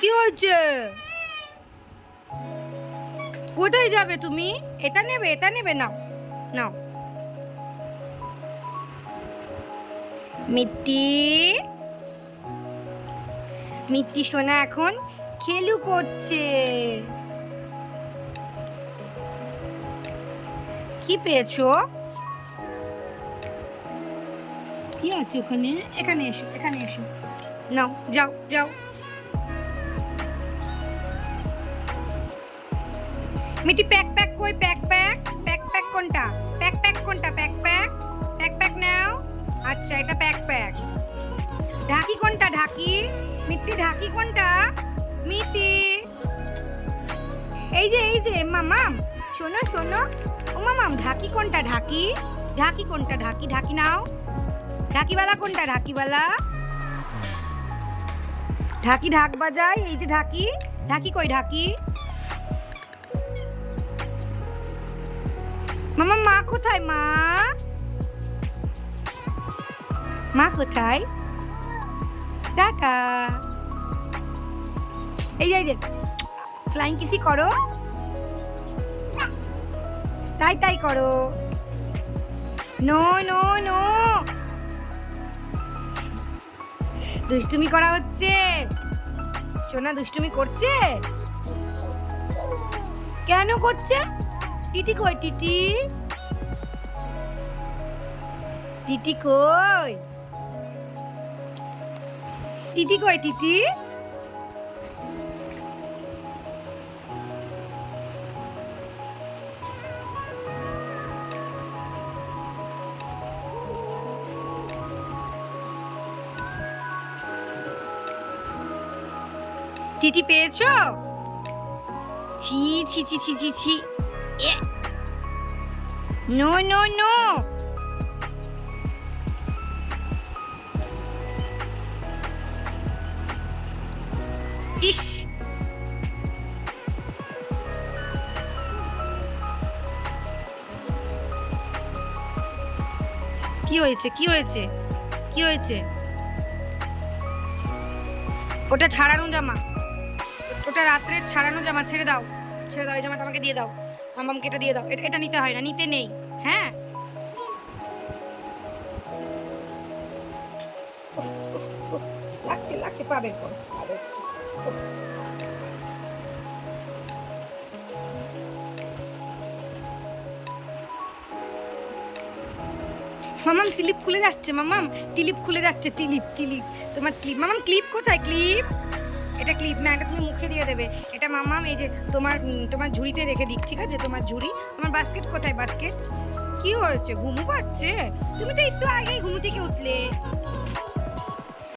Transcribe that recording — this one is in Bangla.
কি হচ্ছে? কোথায় যাবে তুমি? এটা নেবে, এটা নেবে? নাও নাও। মিট্টি, মিট্টি সোনা এখন খেলু করছে। কি পেয়েছো? কি আছে ওখানে? এখানে এসো, এখানে এসো। নাও, যাও যাও। মিটি প্যাক প্যাক কই? প্যাক প্যাক, প্যাক প্যাক কোনটা? প্যাক প্যাক কোনটা? প্যাক প্যাক, প্যাক প্যাক নাও। আচ্ছা, এটা প্যাক প্যাক। ঢাকি কোনটা? ঢাকি মিটি, ঢাকি কোনটা? মিটি, এই যে মামাম, শোনো শোনো। ও মামাম, ঢাকি কোনটা? ঢাকি, ঢাকি কোনটা? ঢাকি, ঢাকি নাও। ঢাকিওয়ালা কোনটা? ঢাকিওয়ালা। ঢাকি ঢাক বাজায়, এই যে ঢাকি। ঢাকি কই? ঢাকি। মামা, মা কোথায়? মা, মা কোথায়? টাটা। এই যে ফ্লাইং কিসি করো, তাই তাই করো। নো নো নো, দুষ্টুমি করা হচ্ছে। সোনা দুষ্টুমি করছে। কেন করছে? টিটি কই? টিটি, টিটি কই? টিটি কই? টিটি, টিটি পেয়েছো? ছি ছি ছি ছি ছি ছি। No no no. ইস, কি হয়েছে? কি হয়েছে? কি হয়েছে? ওটা ছাড়ানো জামা, ওটা রাত্রে ছাড়ানো জামা। ছেড়ে দাও, ছেড়ে দাও। এই জামাটা আমাকে দিয়ে দাও। মামামকে এটা দিয়ে দাও। এটা এটা নিতে হয় না, নিতে নেই। হ্যাঁ, লাগছে লাগছে, পাবে পাবে। মামাম ক্লিপ খুলে যাচ্ছে। মামাম ক্লিপ খুলে যাচ্ছে। ক্লিপ ক্লিপ, তোমার ক্লিপ। মামাম ক্লিপ কোথায়? ক্লিপ, এটা ক্লিপ না, এটা তুমি মুখে দিয়ে দেবে। এটা মামাম এই যে তোমার তোমার ঝুড়িতে রেখে দিক, ঠিক আছে? তোমার ঝুড়ি। তোমার বাস্কেট কোথায়? বাস্কেট। কি হয়েছে? ঘুমু পাচ্ছে? তুমি তো একটু আগেই ঘুম থেকে উঠলে।